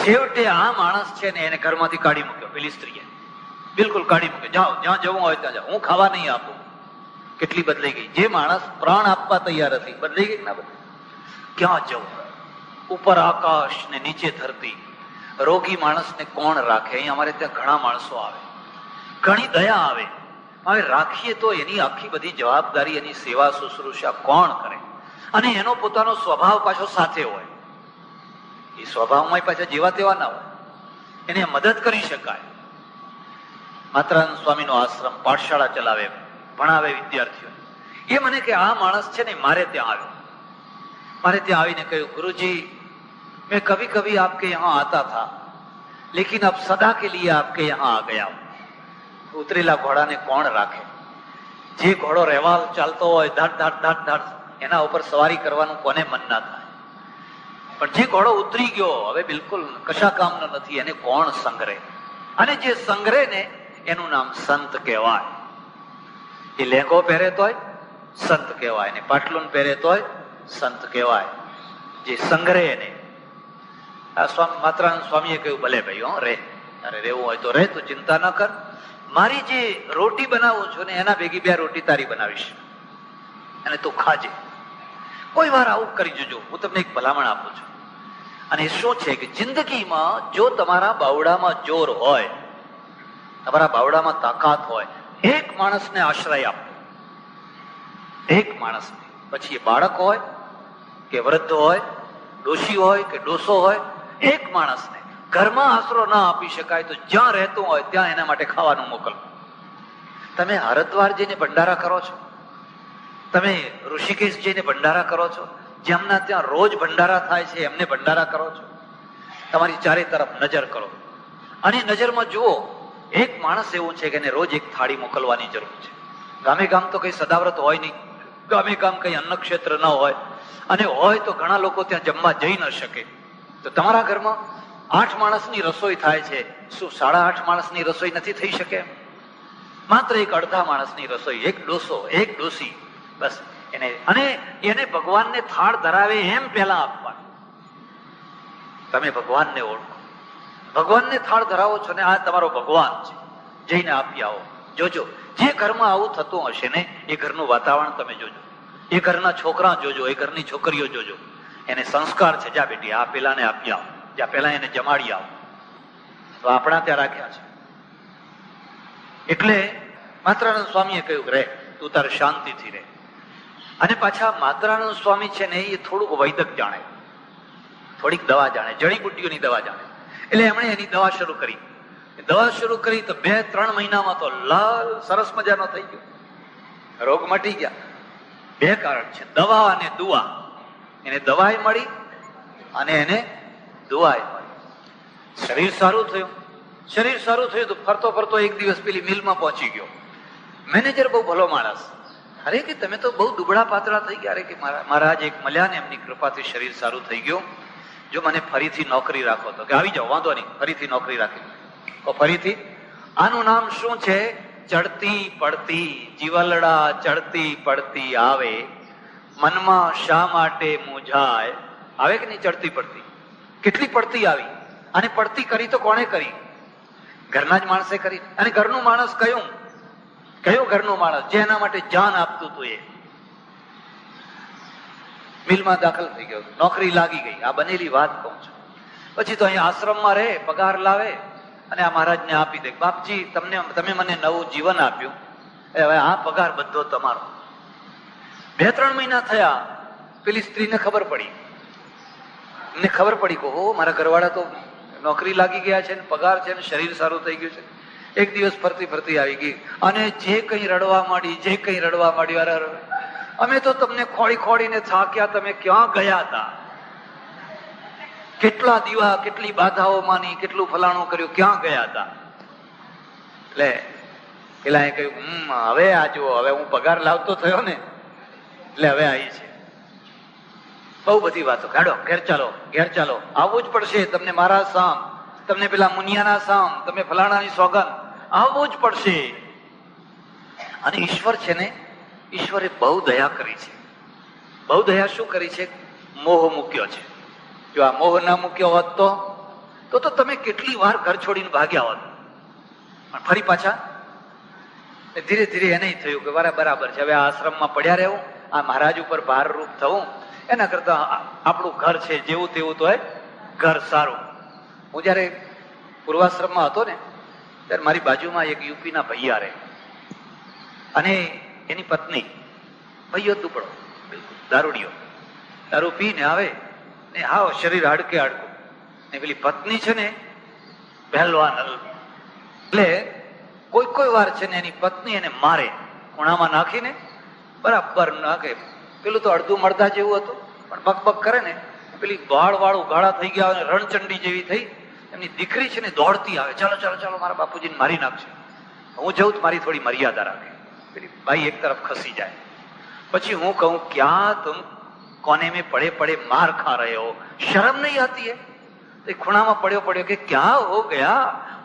છેવટે આ માણસ છે ને એને ઘરમાંથી કાઢી મૂક્યો, પેલી સ્ત્રીએ બિલકુલ કાઢી મૂક્યો, જાઓ જ્યાં જવું હોય ત્યાં જાઓ, હું ખાવા નહીં આપું. કેટલી બદલાઈ ગઈ. જે માણસ પ્રાણ આપવા તૈયાર હતી બદલાઈ ગઈ ના બદલાઈ? ક્યાં જવું? ઉપર આકાશ ને નીચે ધરતી. રોગી માણસને કોણ રાખે? અહીં અમારે ત્યાં ઘણા માણસો આવે, ઘણી દયા આવે, હવે રાખીએ તો એની આખી બધી જવાબદારી, એની સેવા શુશ્રૂષા કોણ કરે? અને એનો પોતાનો સ્વભાવ પાછો સાથે હોય, એ સ્વભાવમાં પાછા જેવા તેવા ના હોય, એને મદદ કરી શકાય. માત્રાનંદ સ્વામીનો આશ્રમ, પાઠશાળા ચલાવે, ભણાવે વિદ્યાર્થીઓ. એ મને કે આ માણસ છે ને મારે ત્યાં આવ્યો, મારે ત્યાં આવીને કહ્યું, ગુરુજી मैं कभी कभी आपके यहाँ आता था, लेकिन अब सदा के लिए आपके यहाँ आ गया हूं. ઉતરેલા ઘોડાને કોણ રાખે? જે ઘોડો રહેવાલ ચાલતો હોય ધડ ધડ ધડ ધડ, એના ઉપર સવારી કરવાનું કોને મન ના થાય? પણ જે ઘોડો ઉતરી ગયો, હવે બિલકુલ કશા કામનો નથી, એને કોણ સંગ્રહે? અને જે સંગ્રહે ને એનું નામ સંત કહેવાય. એ લેંઘો પહેરે તોય સંત કહેવાય, ને પાટલુન પહેરે તોય સંત કહેવાય. જે સંગ્રહે ને, આ સ્વામી માત્રાનંદ સ્વામીએ કહ્યું, ભલે ભાઈ હો રે, તારે રહેવું હોય તો રહે, તું ચિંતા ન કર. મારી જે રોટી બનાવું છું ને એના ભેગી 2 રોટી તારી બનાવીશ, અને તું ખાજે. કોઈ વાર આવું કરી જજો, હું તમને એક ભલામણ આપું છું. અને શું છે કે જિંદગીમાં જો તમારા બાવડામાં જોર હોય, તમારા બાવડામાં તાકાત હોય, એક માણસને આશ્રય આપો, એક માણસને. પછી એ બાળક હોય કે વૃદ્ધ હોય ડોશી હોય કે ડોસો હોય, એક માણસને ઘરમાં આશરો ના આપી શકાય તો જ્યાં રહેતું હોય ત્યાં એના માટે ખાવાનું મોકલો. તમે હરિદ્વાર જઈને ભંડારા કરો છો, તમે ઋષિકેશ જઈને ભંડારા કરો છો, જેમના ત્યાં રોજ ભંડારા થાય છે એમને ભંડારા કરો છો. તમારી ચારે તરફ નજર કરો અને નજરમાં જુઓ, એક માણસ એવું છે કે એને રોજ એક થાળી મોકલવાની જરૂર છે. ગામે ગામ તો કઈ સદાવ્રત હોય નહીં, ગામે ગામ કઈ અન્ન ક્ષેત્ર ન હોય, અને હોય તો ઘણા લોકો ત્યાં જમવા જઈ ન શકે. તો તમારા ઘરમાં 8 માણસની રસોઈ થાય છે, શું 8.5 માણસની રસોઈ નથી થઈ શકે? માત્ર એક અડધા માણસની રસોઈ, એક ડોસો, એક ડોસી, બસ એને, અને એને ભગવાનને થાળ ધરાવે એમ પહેલા આપવાનું. તમે ભગવાનને ઓળખો, ભગવાનને થાળ ધરાવો છો ને, આ તમારો ભગવાન છે, જઈને આપી આવો. જોજો, જે ઘરમાં આવું થતું હશે ને, એ ઘરનું વાતાવરણ તમે જોજો, એ ઘરના છોકરા જોજો, એ ઘરની છોકરીઓ જોજો, એને સંસ્કાર છે, જા બેટી આ પેલાને આપી આવો, જા પેલા એને જમાડી આવો. તો આપણા ત્યાં રાખ્યા છે. એટલે માત્રાનંદ સ્વામીએ કહ્યું રે તું તારે શાંતિથી રહે. અને પાછા માત્રાનંદ સ્વામી છે ને, એ થોડુંક વૈદક જાણે, થોડીક દવા જાણે, જડીબુટ્ટીઓની દવા જાણે. એટલે એમણે એની દવા શરૂ કરી. દવા શરૂ કરી તો 2-3 મહિનામાં તો લાલ સરસ મજાનો થઈ ગયો, રોગ મટી ગયા. 2 કારણ છે, દવા અને દુઆ. એને દવાએ મળી અને એને દુઆએ મળી. શરીર સારું થયું. શરીર સારું થયું તો ફરતો ફરતો એક દિવસ પેલી મિલમાં પહોંચી ગયો. મેનેજર બહુ ભલો માણસ, અરે કે તમે તો બહુ દુબળા પાતળા થઈ ગયા. અરે કે મહારાજ એક મળ્યા ને, એમની કૃપાથી શરીર સારું થઈ ગયું, જો મને ફરીથી નોકરી રાખો તો. કે આવી જાઓ, વાંધો નહીં, ફરીથી નોકરી રાખી. તો ફરીથી આનું નામ શું છે? ચડતી પડતી જીવલડા, ચડતી પડતી આવે, મનમાં શા માટે મૂંઝાય. આવે કે નહીં ચડતી પડતી? કેટલી પડતી આવી, અને પડતી કરી તો કોણે કરી? ઘરના જ માણસે કરી. અને ઘરનું માણસ કયું ઘરનું માણસ? જે એના માટે જાન આપતું હતું. એ મિલમાં દાખલ થઈ ગયો, નોકરી લાગી ગઈ. આ બનેલી વાત કહું છું. પછી તો અહીંયા આશ્રમમાં રહે, પગાર લાવે અને આ મહારાજને આપી દે. બાપજી તમે મને નવું જીવન આપ્યું, હવે આ પગાર બધો તમારો. 2-3 મહિના થયા, પેલી સ્ત્રીને ખબર પડી, એમને ખબર પડી કે હો મારા ઘરવાળા તો નોકરી લાગી ગયા છે ને, પગાર છે ને, શરીર સારું થઈ ગયું છે. એક દિવસ ફરતી ફરતી આવી ગઈ અને જે કઈ રડવા માંડી, અરે અમે તો તમને ખોડી ખોડીને થાક્યા, તમે ક્યાં ગયા હતા? કેટલા દીવા, કેટલી બાધાઓ માની, કેટલું ફલાણું કર્યું, ક્યાં ગયા હતા? એટલે પેલા એ કહ્યું હવે આ જુઓ, હવે હું પગાર લાવતો થયો ને, એટલે હવે આવી છે. બહુ બધી વાતો. કાઢો, ઘેર ચાલો, આવવું જ પડશે તમને, મારા સામ, તમને પેલા મુનિયાના સામ, તમે ફલાણાની સોગન, આવવું જ પડશે. અને ઈશ્વર છે ને, ઈશ્વરે બહુ દયા કરી છે. બહુ દયા શું કરી છે? મોહ મૂક્યો છે. જો આ મોહ ના મૂક્યો હોત તો તમે કેટલી વાર ઘર છોડીને ભાગ્યા હોત. પણ ફરી પાછા ધીરે ધીરે એને થયું કે બરાબર છે, હવે આ આશ્રમમાં પડ્યા રહેવું, આ મહારાજ ઉપર ભારરૂપ થવું, એના કરતા આપણું ઘર છે જેવું તેવું તો ઘર સારું. હું જયારે પૂર્વાશ્રમમાં હતો ને, ત્યારે મારી બાજુમાં એક યુપીના ભૈયા રહે, અને એની પત્ની, ભૈયો દુબળો, બિલકુલ દારૂ પીને આવે ને, હાવ શરીર હાડકે હાડકું, ને પેલી પત્ની છે ને પહેલવાન. એટલે કોઈ વાર છે ને એની પત્ની એને મારે, ખૂણામાં નાખીને બરાબર નાખે. પેલું તો અડધું મળતા જેવું હતું, પણ બક કરે ને, પેલી વાળું ગાળા થઈ ગયા અને રણચંડી જેવી થઈ. એમની દીકરી છે ને દોડતી આવે, ચાલો મારા બાપુજીને મારી નાખશે. હું જઉં તો મારી થોડી મર્યાદા રાખે. પેલી ભાઈ એક તરફ ખસી જાય. પછી હું કહું ક્યાં તુમ કોને મેં પડે માર ખા રહે હો, શર્મ નહીં આતી है? तो ખૂણામાં પડ્યો કે क्या हो गया,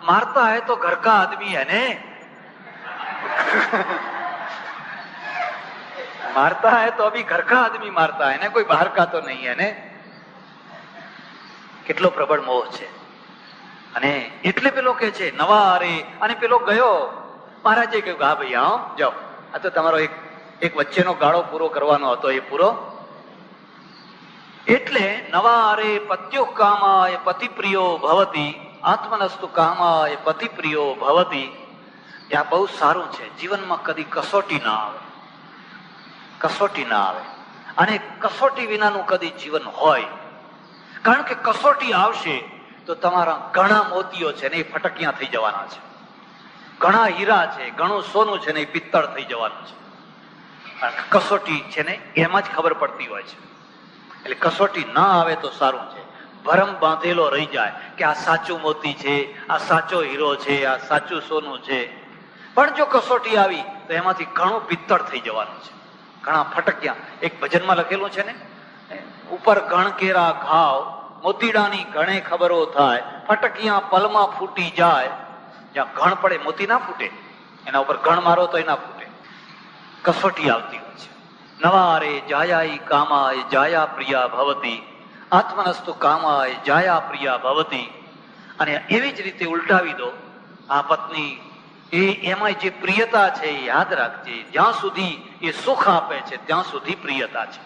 मारता है तो घर का आदमी है ने, मारता है तो अभी घर का आदमी मारता है ने, कोई बाहर का तो नहीं है ने. કેટલો પ્રબળ મોહ છે. અને એટલે પેલો કે છે નવા રે, અને પેલો ગયો, મહારાજે કહ્યું હા ભાઈ આવો જાઓ, આ તો તમારો એક વચ્ચેનો ગાળો પૂરો કરવાનો હતો, એ પૂરો. એટલે નવા રે પત્યો કામાય પતિ પ્રિયો ભવતી, આત્મનસ્તુ કામાય પતિ પ્રિયો ભવતી. આ બહુ સારું છે. જીવનમાં કદી કસોટી ના આવે, કસોટી ના આવે, અને કસોટી વિનાનું કદી જીવન હોય કારણ કે કસોટી આવશે તો તમારા ઘણા મોતીઓ છે ને એ ફટકિયા થઈ જવાના છે, ઘણા હીરા છે, ઘણું સોનું છે ને એ પિત્તળ થઈ જવાનું છે. કારણ કે કસોટી છે ને એમાં જ ખબર પડતી હોય છે. એટલે કસોટી ના આવે તો સારું છે. ભરમ બાંધેલો રહી જાય કે આ સાચું મોતી છે, આ સાચો હીરો છે, આ સાચું સોનું છે. પણ જો કસોટી આવી તો એમાંથી ઘણું પિત્તળ થઈ જવાનું છે, ઘણા ફટક્યા. એક ભજનમાં લખેલું છે ને, ઉપર ઘણ કેરા ઘાવ મોતીડાની ઘણે ખબરો થાય, ફટકિયા પલમાં ફૂટી જાય. જ્યાં ઘણ પડે મોતી ના ફૂટે, એના ઉપર ઘણ મારો તો ના ફૂટે. કસોટી આવતી હોય છે. નવારે જાયાઈ કામાય જાયા પ્રિયા ભવતી, આત્મનસ્તુ કામાય જાયા પ્રિયા ભવતી. અને એવી જ રીતે ઉલટાવી દો, આ પત્ની એમાં જે પ્રિયતા છે એ યાદ રાખજે. જ્યાં સુધી એ સુખ આપે છે ત્યાં સુધી પ્રિયતા છે.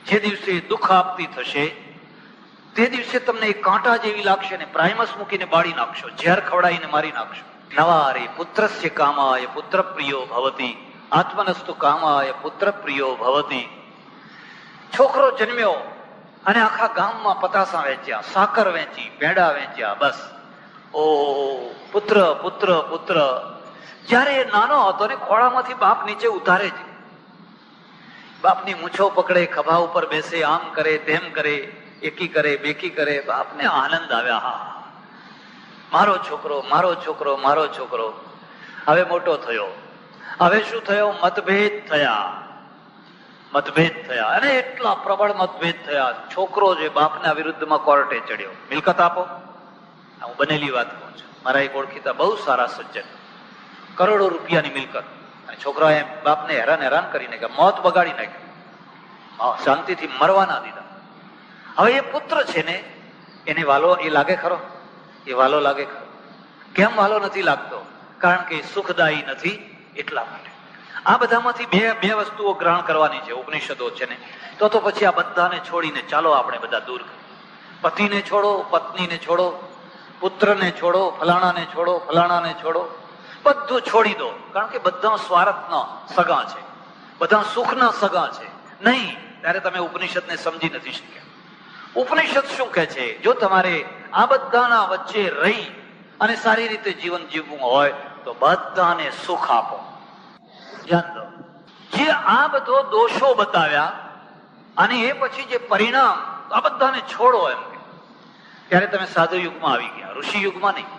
જે દિવસે દુઃખ આપતી થશે તે દિવસે તમને એ કાંટા જેવી લાગશે ને પ્રાઇમસ મૂકીને બાળી નાખશો, ઝેર ખવડાવીને મારી નાખશો. નવારે પુત્રસ્ય કામાય પુત્ર પ્રિયો ભવતી, આત્મનસ્તુ કામાય પુત્ર પ્રિયો ભવતી. છોકરો જન્મ્યો અને આખા ગામમાં પતાસા વેચ્યા, સાકર વેચી, પેંડા વેચ્યા, બસ ઓ પુત્ર પુત્ર પુત્ર. જયારે એ નાનો હતો ને ખોળામાંથી બાપ નીચે ઉતારે છે, બાપની મૂછો પકડે, ખભા ઉપર બેસે, આમ કરે તેમ કરે, એકી કરે બેકી કરે. બાપને આનંદ આવ્યા, હા મારો છોકરો મારો છોકરો મારો છોકરો. હવે મોટો થયો, હવે શું થયો? મતભેદ થયા, મતભેદ થયા અને એટલા પ્રબળ મતભેદ થયા. છોકરો જે બાપના વિરુદ્ધમાં કોર્ટે ચડ્યો, મિલકત આપો. હું બનેલી વાત કહું છું. મારા એક ઓળખીતા બહુ સારા સજ્જન, કરોડો રૂપિયાની મિલકત, અને છોકરા એમ બાપને હેરાન કરીને કે મોત બગાડી નાખ્યું, શાંતિથી મરવા ના દીધા. હવે એ પુત્ર છે ને એને વાલો એ લાગે ખરો? એ વાલો લાગે ખરો? કેમ વાલો નથી લાગતો? કારણ કે સુખદાયી નથી એટલા માટે. આ બધામાંથી બે વસ્તુઓ ગ્રહણ કરવાની છે. ઉપનિષદો છે ને તો પછી આ બધાને છોડીને ચાલો આપણે બધા દૂર કરીએ. પતિને છોડો, પત્નીને છોડો, પુત્રને છોડો, ફલાણાને છોડો, ફલાણાને છોડો, બધું છોડી દો. કારણ કે બધા સ્વાર્થના સગા છે, બધા સુખના સગા છે. નહીં ત્યારે તમે ઉપનિષદને સમજી નથી શક્યા. ઉપનિષદ શું કહે છે? જો તમારે આ બધાના વચ્ચે રહી અને સારી રીતે જીવન જીવવું હોય તો બધાને સુખ આપો. ધ્યાન દો, જે આ બધો દોષો બતાવ્યા અને એ પછી જે પરિણામ, આ બધાને છોડો એમ, ત્યારે તમે સાધુ યુગમાં આવી ગયા, ઋષિ યુગમાં નહીં.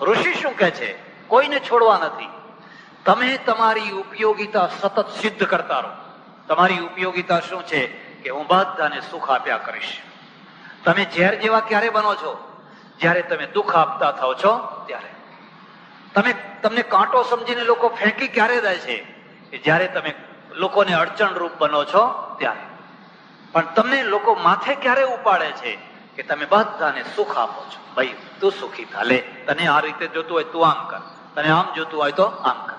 ઋષિ શું કહે છે? કોઈને છોડવા નથી. તમે તમારી ઉપયોગિતા સતત સિદ્ધ કરતા રહો. તમારી ઉપયોગિતા શું છે? કે હું બધાને સુખ આપ્યા કરીશ. તમે ઝેર જેવા ક્યારે બનો છો? જ્યારે તમે દુઃખ આપતા થાવ છો ત્યારે. તમને કાંટો સમજીને લોકો ફેંકી ક્યારે દે છે? કે જ્યારે તમે લોકોને અડચણ રૂપ બનો છો ત્યારે. પણ તમને લોકો માથે ક્યારે ઉપાડે છે? કે તમે બધાને સુખ આપો છો. ભાઈ તું સુખી થા, લે, તને આ રીતે જોતું હોય તું આમ કર, તને આમ જોતું હોય તો આમ કર.